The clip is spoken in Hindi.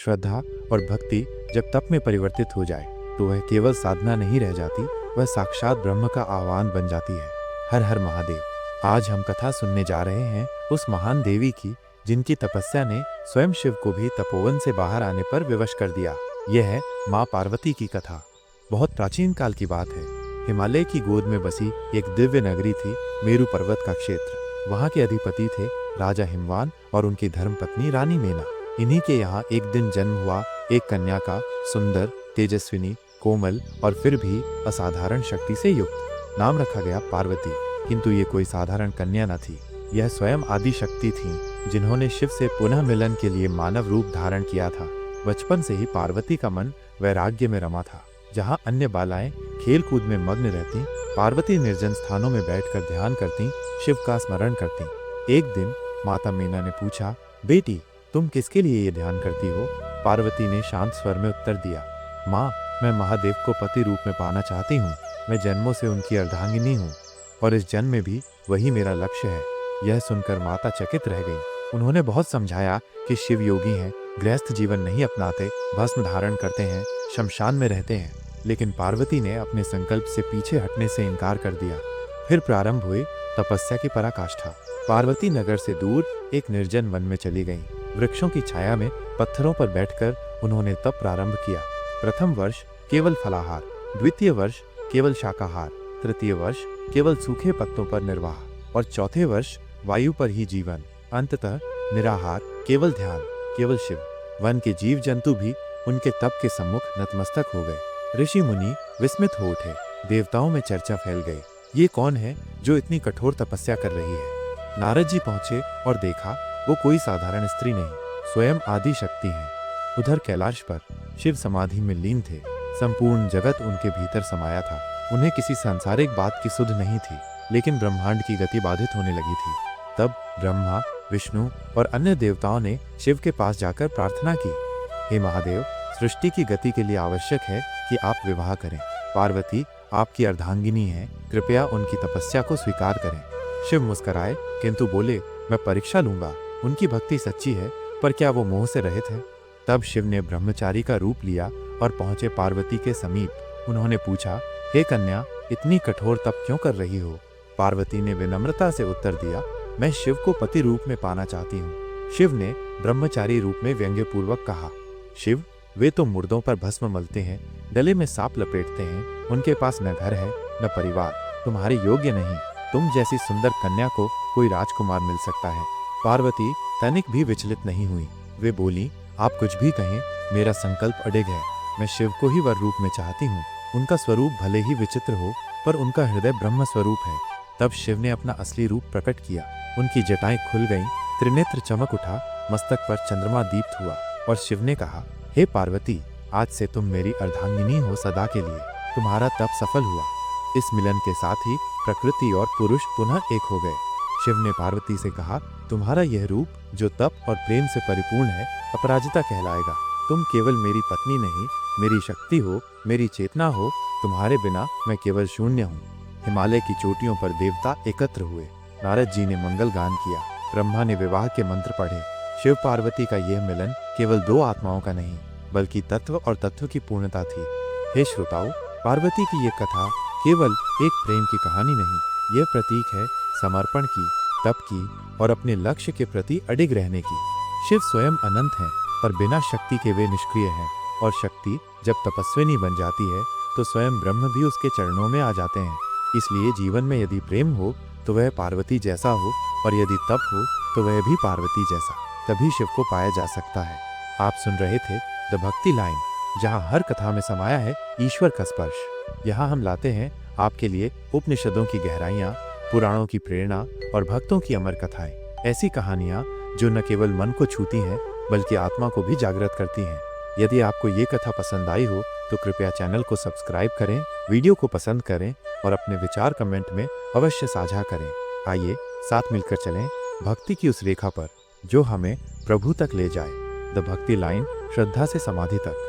श्रद्धा और भक्ति जब तप में परिवर्तित हो जाए तो वह केवल साधना नहीं रह जाती, वह साक्षात ब्रह्म का आह्वान बन जाती है। हर हर महादेव। आज हम कथा सुनने जा रहे हैं उस महान देवी की जिनकी तपस्या ने स्वयं शिव को भी तपोवन से बाहर आने पर विवश कर दिया। यह है माँ पार्वती की कथा। बहुत प्राचीन काल की बात है। हिमालय की गोद में बसी एक दिव्य नगरी थी, मेरु पर्वत का क्षेत्र। वहाँ के अधिपति थे राजा हिमवान और उनकी धर्मपत्नी रानी मेना। इन्हीं के यहाँ एक दिन जन्म हुआ एक कन्या का, सुंदर, तेजस्विनी, कोमल और फिर भी असाधारण शक्ति से युक्त। नाम रखा गया पार्वती। किंतु ये कोई साधारण कन्या न थी, यह स्वयं आदि शक्ति थीं, जिन्होंने शिव से पुनः मिलन के लिए मानव रूप धारण किया था। बचपन से ही पार्वती का मन वैराग्य में रमा था। जहाँ अन्य बालाएं खेल कूद में मग्न रहती, पार्वती निर्जन स्थानों में बैठकर ध्यान करती, शिव का स्मरण करती। एक दिन माता मीना ने पूछा, बेटी तुम किसके लिए ये ध्यान करती हो? पार्वती ने शांत स्वर में उत्तर दिया, माँ मैं महादेव को पति रूप में पाना चाहती हूँ। मैं जन्मों से उनकी अर्धांगिनी हूँ और इस जन्म में भी वही मेरा लक्ष्य है। यह सुनकर माता चकित रह गई। उन्होंने बहुत समझाया कि शिव योगी हैं, गृहस्थ जीवन नहीं अपनाते, भस्म धारण करते हैं, शमशान में रहते हैं। लेकिन पार्वती ने अपने संकल्प से पीछे हटने से इनकार कर दिया। फिर प्रारंभ हुई तपस्या की पराकाष्ठा। पार्वती नगर से दूर एक निर्जन वन में चली गईं। वृक्षों की छाया में पत्थरों पर बैठकर उन्होंने तप प्रारंभ किया। प्रथम वर्ष केवल फलाहार, द्वितीय वर्ष केवल शाकाहार, तृतीय वर्ष केवल सूखे पत्तों पर निर्वाह और चौथे वर्ष वायु पर ही जीवन। अंततः निराहार, केवल ध्यान, केवल शिव। वन के जीव जंतु भी उनके तप के सम्मुख नतमस्तक हो गए। ऋषि मुनि विस्मित हो उठे। देवताओं में चर्चा फैल गई, ये कौन है जो इतनी कठोर तपस्या कर रही है? नारद जी पहुंचे और देखा वो कोई साधारण स्त्री नहीं, स्वयं आदि शक्ति है। उधर कैलाश पर शिव समाधि में लीन थे। संपूर्ण जगत उनके भीतर समाया था। उन्हें किसी सांसारिक बात की सुध नहीं थी, लेकिन ब्रह्मांड की गति बाधित होने लगी थी। तब ब्रह्मा, विष्णु और अन्य देवताओं ने शिव के पास जाकर प्रार्थना की, हे महादेव, सृष्टि की गति के लिए आवश्यक है कि आप विवाह करें। पार्वती आपकी अर्धांगिनी है, कृपया उनकी तपस्या को स्वीकार करें। शिव मुस्कुराए किंतु बोले, मैं परीक्षा लूंगा। उनकी भक्ति सच्ची है, पर क्या वो मोह से रहित है? तब शिव ने ब्रह्मचारी का रूप लिया और पहुंचे पार्वती के समीप। उन्होंने पूछा, हे कन्या, इतनी कठोर तप क्यों कर रही हो? पार्वती ने विनम्रता से उत्तर दिया, मैं शिव को पति रूप में पाना चाहती हूँ। शिव ने ब्रह्मचारी रूप में व्यंग्यपूर्वक कहा, शिव, वे तो मुर्दों पर भस्म मलते हैं, गले में सांप लपेटते हैं, उनके पास न घर है न परिवार, तुम्हारे योग्य नहीं। तुम जैसी सुंदर कन्या को कोई राजकुमार मिल सकता है। पार्वती तनिक भी विचलित नहीं हुई। वे बोली, आप कुछ भी कहें, मेरा संकल्प अडिग है। मैं शिव को ही वर रूप में चाहती हूँ। उनका स्वरूप भले ही विचित्र हो, पर उनका हृदय ब्रह्म स्वरूप है। तब शिव ने अपना असली रूप प्रकट किया। उनकी जटाएं खुल गईं, त्रिनेत्र चमक उठा, मस्तक पर चंद्रमा दीप्त हुआ और शिव ने कहा, हे पार्वती, आज से तुम मेरी अर्धांगिनी हो सदा के लिए। तुम्हारा तप सफल हुआ। इस मिलन के साथ ही प्रकृति और पुरुष पुनः एक हो गए। शिव ने पार्वती से कहा, तुम्हारा यह रूप जो तप और प्रेम से परिपूर्ण है, अपराजिता कहलाएगा। तुम केवल मेरी पत्नी नहीं, मेरी शक्ति हो, मेरी चेतना हो। तुम्हारे बिना मैं केवल शून्य हूँ। हिमालय की चोटियों पर देवता एकत्र हुए। नारद जी ने मंगल गान किया। ब्रह्मा ने विवाह के मंत्र पढ़े। शिव पार्वती का यह मिलन केवल दो आत्माओं का नहीं, बल्कि तत्व और तत्व की पूर्णता थी। हे श्रोताओं, पार्वती की ये कथा केवल एक प्रेम की कहानी नहीं, यह प्रतीक है समर्पण की, तप की और अपने लक्ष्य के प्रति अडिग रहने की। शिव स्वयं अनंत हैं, पर बिना शक्ति के वे निष्क्रिय हैं, और शक्ति जब तपस्विनी बन जाती है तो स्वयं ब्रह्म भी उसके चरणों में आ जाते हैं। इसलिए जीवन में यदि प्रेम हो तो वह पार्वती जैसा हो, और यदि तप हो तो वह भी पार्वती जैसा। तभी शिव को पाया जा सकता है। आप सुन रहे थे द भक्ति लाइन, जहाँ हर कथा में समाया है ईश्वर का स्पर्श। यहाँ हम लाते हैं आपके लिए उपनिषदों की गहराइयाँ, पुराणों की प्रेरणा और भक्तों की अमर कथाएं। ऐसी कहानियाँ जो न केवल मन को छूती हैं, बल्कि आत्मा को भी जागृत करती हैं। यदि आपको ये कथा पसंद आई हो तो कृपया चैनल को सब्सक्राइब करें, वीडियो को पसंद करें और अपने विचार कमेंट में अवश्य साझा करें। आइए साथ मिलकर चलें भक्ति की उस रेखा पर जो हमें प्रभु तक ले जाए। द भक्ति लाइन, श्रद्धा से समाधि तक।